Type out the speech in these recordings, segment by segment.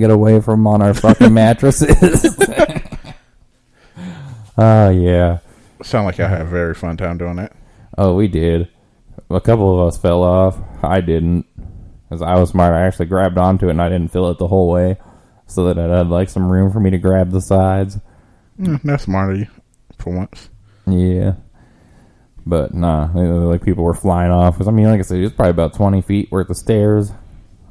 get away from on our fucking mattresses. Oh, yeah. Sound like I had a very fun time doing that. Oh, we did. A couple of us fell off. I didn't. Because I was smart. I actually grabbed onto it and I didn't fill it the whole way. So that it had like some room for me to grab the sides. That's smart of you. For once. Yeah. But nah, like people were flying off. Cause, I mean, like I said, it's probably about 20 feet worth of stairs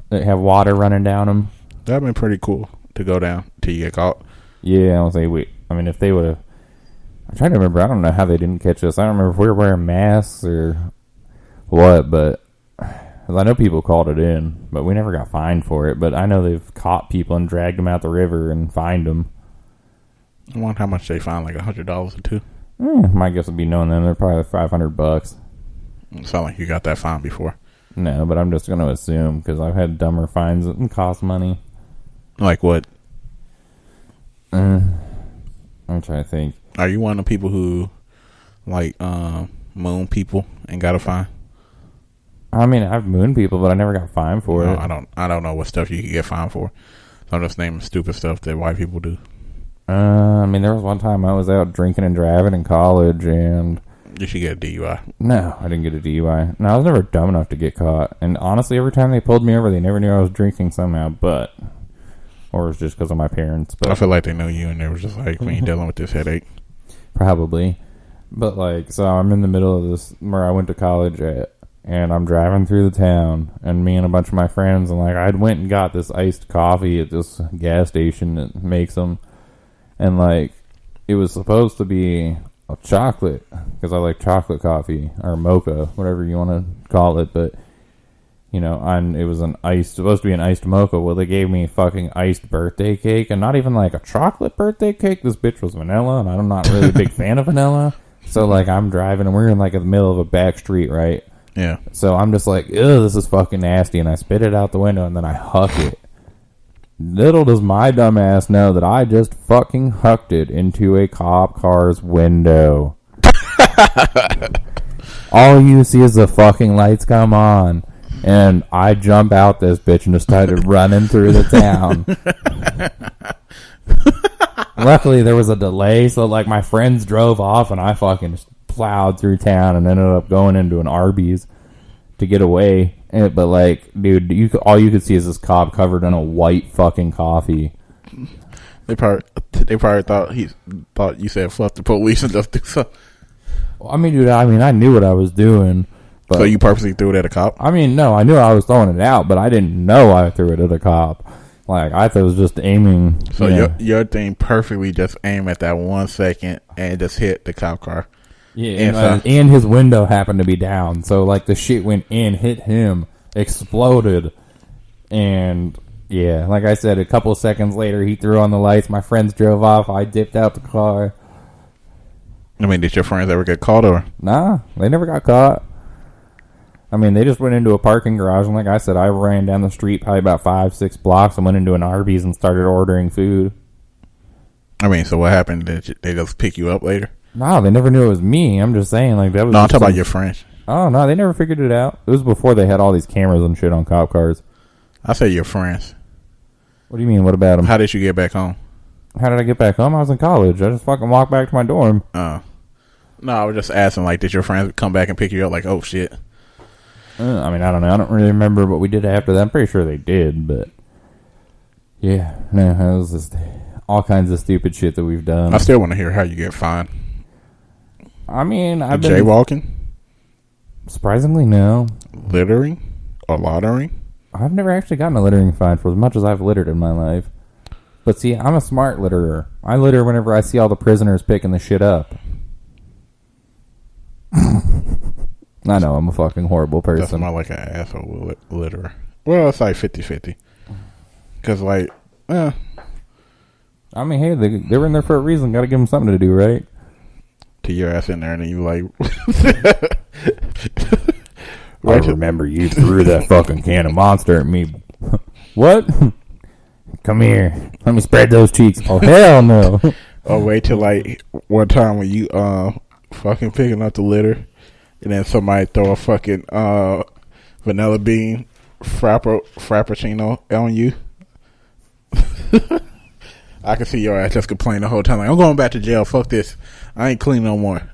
that have water running down them. That'd been pretty cool to go down till you get caught. Yeah, I was like, wait. I mean, if they would have. I'm trying to remember. I don't know how they didn't catch us. I don't remember if we were wearing masks or what, but cause I know people called it in, but we never got fined for it. But I know they've caught people and dragged them out the river and fined them. I wonder how much they fined, like $100 or two. My guess would be knowing them. They're probably $500. It sound like you got that fine before. No, but I'm just going to assume because I've had dumber fines that cost money. Like what? I'm trying to think. Are you one of the people who like moon people and got a fine? I mean, I've mooned people, but I never got fined for it. I don't know what stuff you can get fined for. So I'm just naming stupid stuff that white people do. I mean, there was one time I was out drinking and driving in college, and you should get a DUI. No, I didn't get a DUI. No, I was never dumb enough to get caught. And honestly, every time they pulled me over, they never knew I was drinking somehow. Or it was just because of my parents. But I feel like they knew you, and they were just like, "We ain't dealing with this headache." Probably, but like, so I'm in the middle of this where I went to college at. And I'm driving through the town, and me and a bunch of my friends, and like, I went and got this iced coffee at this gas station that makes them. And like, it was supposed to be a chocolate, because I like chocolate coffee, or mocha, whatever you want to call it. But, you know, it was supposed to be an iced mocha. Well, they gave me fucking iced birthday cake, and not even like a chocolate birthday cake. This bitch was vanilla, and I'm not really a big fan of vanilla. So like, I'm driving, and we're in like in the middle of a back street, right? Yeah. So I'm just like, ew, this is fucking nasty, and I spit it out the window, and then I huck it. Little does my dumb ass know that I just fucking hucked it into a cop car's window. All you see is the fucking lights come on, and I jump out this bitch and just started running through the town. Luckily, there was a delay, so like my friends drove off, and I fucking plowed through town and ended up going into an Arby's to get away. But like, dude, all you could see is this cop covered in a white fucking coffee. They probably thought you said fuck the police and just do something. Well, I mean, dude, I knew what I was doing. But, so you purposely threw it at a cop? I mean, no, I knew I was throwing it out, but I didn't know I threw it at a cop. Like, I thought it was just aiming. So your thing perfectly just aimed at that 1 second and just hit the cop car. Yeah, and his window happened to be down. So, like, the shit went in, hit him, exploded. And, yeah, like I said, a couple of seconds later, he threw on the lights. My friends drove off. I dipped out the car. I mean, did your friends ever get caught or? Nah, they never got caught. I mean, they just went into a parking garage. And like I said, I ran down the street probably about 5-6 blocks and went into an Arby's and started ordering food. I mean, so what happened? Did they just pick you up later? No, they never knew it was me. I'm just saying, like, that was. No, I'm talking about your friends. Oh, no, they never figured it out. It was before they had all these cameras and shit on cop cars. I say your friends. What do you mean? What about them? How did you get back home? How did I get back home? I was in college. I just fucking walked back to my dorm. No, I was just asking, like, did your friends come back and pick you up? Like, oh, shit. I mean, I don't know. I don't really remember what we did after that. I'm pretty sure they did, but. Yeah, no, it was just all kinds of stupid shit that we've done. I still want to hear how you get fined. I mean, I've been jaywalking? Surprisingly, no. Littering or loitering? I've never actually gotten a littering fine for as much as I've littered in my life. But see, I'm a smart litterer. I litter whenever I see all the prisoners picking the shit up. I know, I'm a fucking horrible person. That's more like an asshole litterer. Well, it's like 50-50. Because, like, I mean, hey, they were in there for a reason. Got to give them something to do, right? To your ass in there, and then you like... I remember you threw that fucking can of Monster at me. What? Come here. Let me spread those cheeks. Oh, hell no. Or wait till, like, one time when you fucking picking up the litter, and then somebody throw a fucking vanilla bean frappuccino on you. I can see your ass just complain the whole time. Like, I'm going back to jail. Fuck this. I ain't clean no more.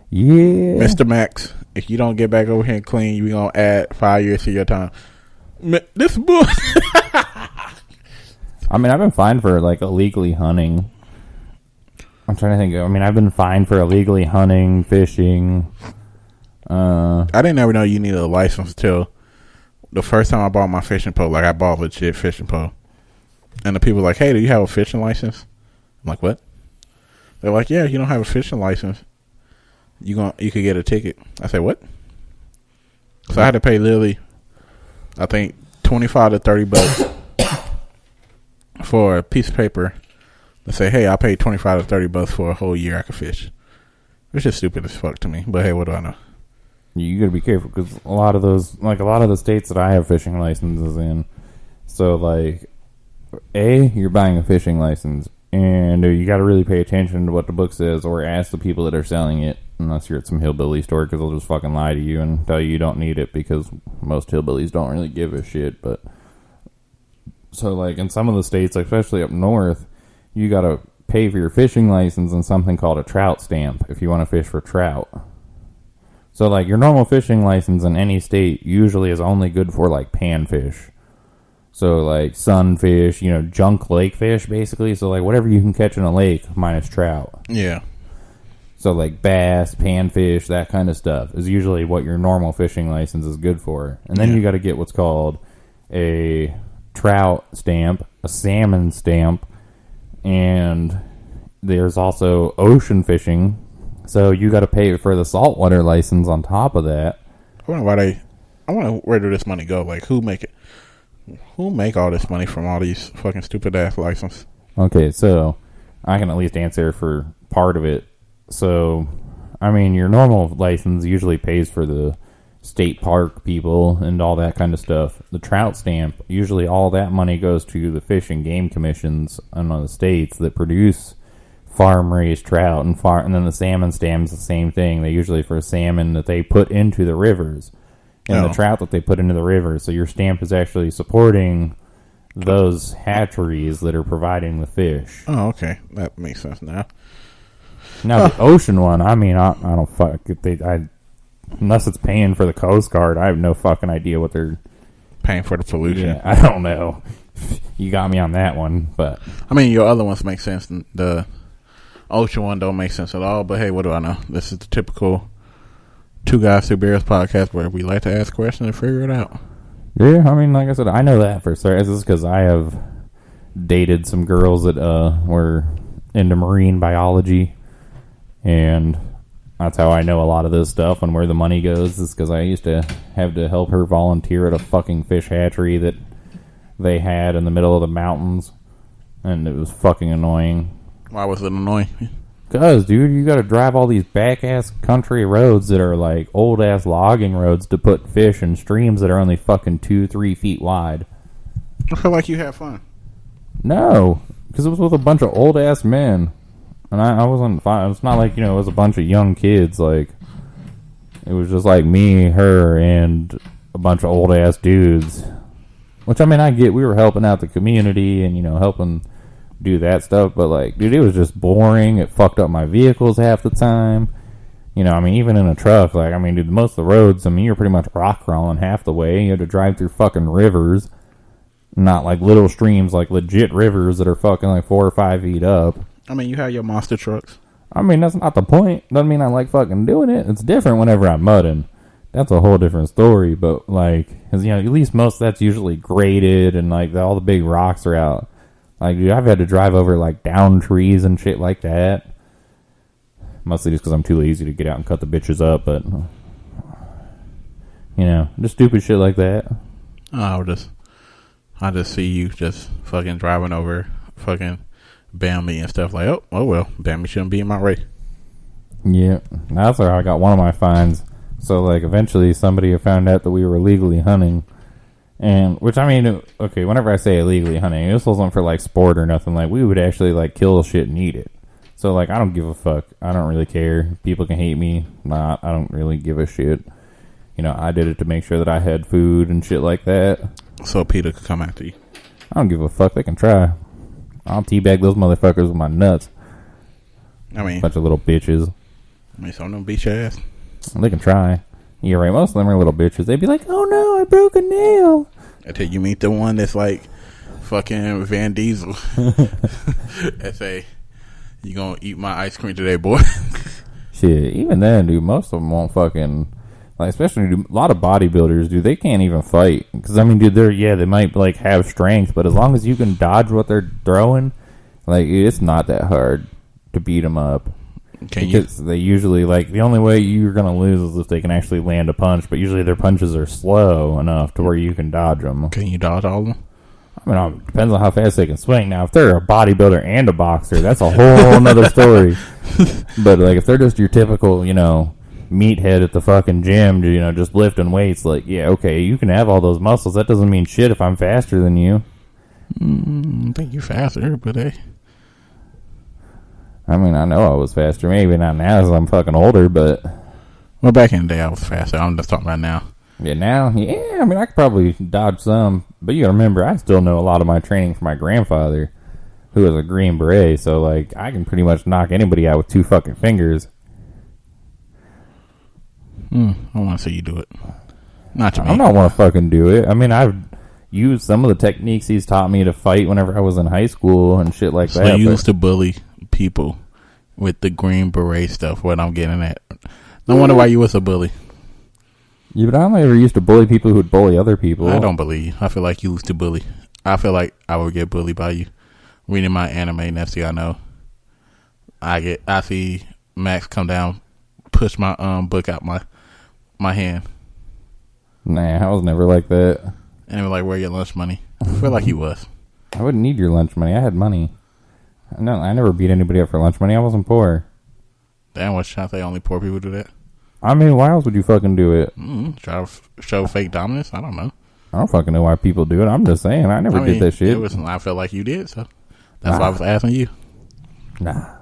Yeah. Mr. Max, if you don't get back over here and clean, you going to add 5 years to your time. This book. I mean, I've been fined for, like, illegally hunting. I'm trying to think. I mean, I've been fined for illegally hunting, fishing. I didn't ever know you needed a license till the first time I bought my fishing pole. Like, I bought a legit fishing pole. And the people were like, hey, do you have a fishing license? I'm like, what? They're like, yeah, you don't have a fishing license, you could get a ticket. I said, what? So I had to pay literally, I think, 25 to 30 bucks for a piece of paper to say, hey, I paid 25 to 30 bucks for a whole year I could fish. It's just stupid as fuck to me. But hey, what do I know? You gotta be careful because a lot of the states that I have fishing licenses in, so like, you're buying a fishing license, and you got to really pay attention to what the book says, or ask the people that are selling it, unless you're at some hillbilly store, because they'll just fucking lie to you and tell you don't need it, because most hillbillies don't really give a shit. But so, like, in some of the states, like, especially up north, you got to pay for your fishing license and something called a trout stamp if you want to fish for trout. So, like, your normal fishing license in any state usually is only good for, like, panfish. So, like, sunfish, junk lake fish, basically. So, like, whatever you can catch in a lake minus trout. Yeah. So, like, bass, panfish, that kind of stuff is usually what your normal fishing license is good for. And then you got to get what's called a trout stamp, a salmon stamp, and there's also ocean fishing. So, you got to pay for the saltwater license on top of that. I wonder where do this money go? Like, who make all this money from all these fucking stupid ass licenses? Okay, so I can at least answer for part of it. So, I mean, your normal license usually pays for the state park people and all that kind of stuff. The trout stamp, usually all that money goes to the fish and game commissions in the states that produce farm-raised trout, and then the salmon stamp's the same thing. They usually for salmon that they put into the rivers. And the trout that they put into the river. So your stamp is actually supporting those hatcheries that are providing the fish. Oh, okay. That makes sense now. Now, the ocean one, I mean, I don't fuck. Unless it's paying for the Coast Guard, I have no fucking idea what they're paying for the pollution. Yeah, I don't know. You got me on that one, but I mean, your other ones make sense. The ocean one don't make sense at all, but hey, what do I know? This is the typical Two Guys, Two Bears podcast where we like to ask questions and figure it out. Yeah, I mean, like I said, I know that for certain. This is because I have dated some girls that were into marine biology, and that's how I know a lot of this stuff and where the money goes, is because I used to have to help her volunteer at a fucking fish hatchery that they had in the middle of the mountains, and it was fucking annoying. Why was it annoying? Because, dude, you gotta drive all these back-ass country roads that are like old-ass logging roads to put fish in streams that are only fucking 2-3 feet wide. I feel like you had fun. No, because it was with a bunch of old-ass men. And I wasn't fine. It's not like, it was a bunch of young kids. Like, it was just like me, her, and a bunch of old-ass dudes. Which, I mean, I get. We were helping out the community and, helping do that stuff, but like, dude, it was just boring. It fucked up my vehicles half the time. I mean, even in a truck, like, I mean, dude, most of the roads, I mean, you're pretty much rock crawling half the way. You had to drive through fucking rivers, not like little streams, like legit rivers that are fucking like 4 or 5 feet up. I mean, you have your monster trucks. I mean, that's not the point. Doesn't mean I like fucking doing it. It's different whenever I'm mudding. That's a whole different story, but like, cause, at least most of that's usually graded and like all the big rocks are out. Like, dude, I've had to drive over, like, down trees and shit like that. Mostly just because I'm too lazy to get out and cut the bitches up, but, just stupid shit like that. I just see you just fucking driving over fucking Bambi and stuff like, oh well, Bambi shouldn't be in my way. Yeah, that's where I got one of my fines. So, like, eventually somebody found out that we were illegally hunting. And, which, I mean, okay, whenever I say illegally hunting, this wasn't for, like, sport or nothing. Like, we would actually, like, kill shit and eat it. So, like, I don't give a fuck. I don't really care. People can hate me. I don't really give a shit. I did it to make sure that I had food and shit like that. So Peter could come after you. I don't give a fuck. They can try. I'll teabag those motherfuckers with my nuts. I mean, bunch of little bitches. I mean, some of them beat your ass. They can try. You're right. Most of them are little bitches. They'd be like, "Oh no, I broke a nail." Until you meet the one that's like fucking Van Diesel. And say, "You gonna eat my ice cream today, boy?" Shit. Even then, dude, most of them won't fucking. Like, especially a lot of bodybuilders, dude, they can't even fight. Because, I mean, dude, they might, like, have strength, but as long as you can dodge what they're throwing, like, it's not that hard to beat them up. Because they usually, like, the only way you're going to lose is if they can actually land a punch, but usually their punches are slow enough to where you can dodge them. Can you dodge all of them? I mean, it depends on how fast they can swing. Now, if they're a bodybuilder and a boxer, that's a whole nother story. But, like, if they're just your typical, you know, meathead at the fucking gym, you know, just lifting weights, like, yeah, okay, you can have all those muscles. That doesn't mean shit if I'm faster than you. I think you're faster, but hey. I mean, I know I was faster. Maybe not now as I'm fucking older, but... Well, back in the day, I was faster. I'm just talking about now. Yeah, now? Yeah, I mean, I could probably dodge some. But you gotta remember, I still know a lot of my training from my grandfather, who was a Green Beret, so, like, I can pretty much knock anybody out with 2 fucking fingers. I want to see you do it. Not to me. I don't want to fucking do it. I mean, I've used some of the techniques he's taught me to fight whenever I was in high school and shit like that. So you used to bully people with the Green Beret stuff, what I'm getting at. No wonder why you was a bully. Yeah, but I only ever used to bully people who would bully other people. I don't believe you. I feel like you used to bully. I feel like I would get bullied by you. Reading my anime, next thing I know, I see Max come down, push my book out my hand. Nah, I was never like that. And they were like, "Where your lunch money?" I feel like he was. I wouldn't need your lunch money. I had money. No, I never beat anybody up for lunch money. I wasn't poor. Damn, what's trying to say? Only poor people do that? I mean, why else would you fucking do it? Try to show fake dominance? I don't know. I don't fucking know why people do it. I'm just saying. I never did that shit. I felt like you did, so that's why I was asking you. Nah.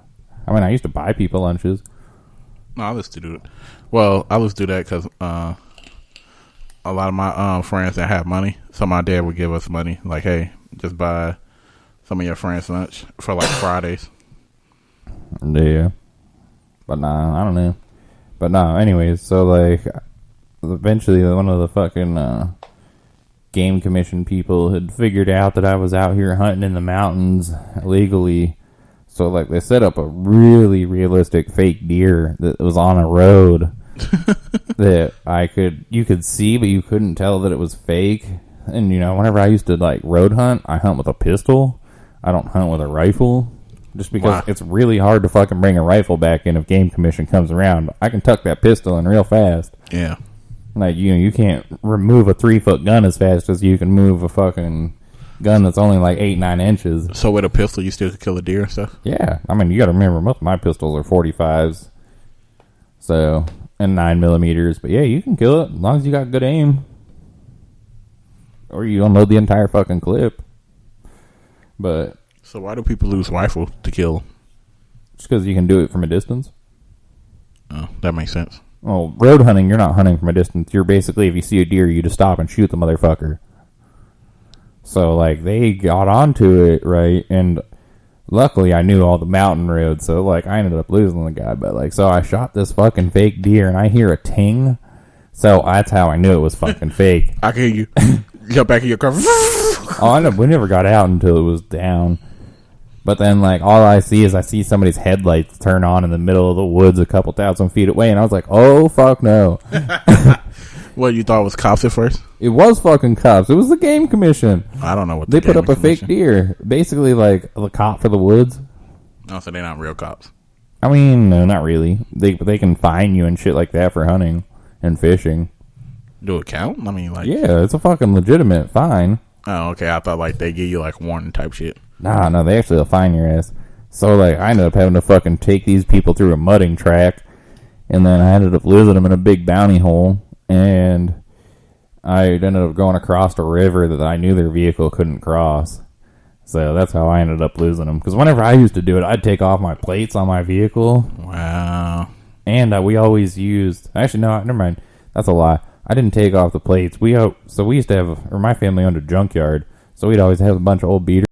I mean, I used to buy people lunches. No, I used to do it. Well, I used to do that because a lot of my friends that have money, so my dad would give us money. Like, hey, just buy some of your friends lunch for like Fridays. Yeah. But nah, I don't know. But nah, anyways, so like, eventually one of the fucking game commission people had figured out that I was out here hunting in the mountains illegally. So like, they set up a really realistic fake deer that was on a road that you could see, but you couldn't tell that it was fake. And you know, whenever I used to like road hunt, I hunt with a pistol. I don't hunt with a rifle. Just because it's really hard to fucking bring a rifle back in if game commission comes around. I can tuck that pistol in real fast. Yeah. Like, you can't remove a 3-foot gun as fast as you can move a fucking gun that's only like 8-9 inches. So with a pistol, you still could kill a deer and stuff? Yeah. I mean, you gotta remember, most of my pistols are 45s. So, and 9mm. But yeah, you can kill it as long as you got good aim. Or you unload the entire fucking clip. But... So why do people lose rifle to kill? Just because you can do it from a distance. Oh, that makes sense. Well, road hunting, you're not hunting from a distance. You're basically, if you see a deer, you just stop and shoot the motherfucker. So, like, they got onto it, right? And luckily, I knew all the mountain roads, so, like, I ended up losing the guy. But, like, so I shot this fucking fake deer, and I hear a ting. So that's how I knew it was fucking fake. I can hear you. Jump back in your car. We never got out until it was down. But then, like, all I see somebody's headlights turn on in the middle of the woods a couple thousand feet away, and I was like, oh, fuck no. What, you thought it was cops at first? It was fucking cops. It was the game commission. I don't know what they put up a fake deer. Basically, like, the cop for the woods. Oh, so they're not real cops. I mean, no, not really. They can fine you and shit like that for hunting and fishing. Do it count? I mean, like... Yeah, it's a fucking legitimate fine. Oh, okay. I thought, like, they give you, like, warning type shit. Nah, no, they actually will fine your ass. So, like, I ended up having to fucking take these people through a mudding track, and then I ended up losing them in a big bounty hole, and I ended up going across a river that I knew their vehicle couldn't cross. So that's how I ended up losing them. Because whenever I used to do it, I'd take off my plates on my vehicle. Wow. And we always used... Actually, no, never mind. That's a lie. I didn't take off the plates. So we used to have... Or my family owned a junkyard. So we'd always have a bunch of old beaters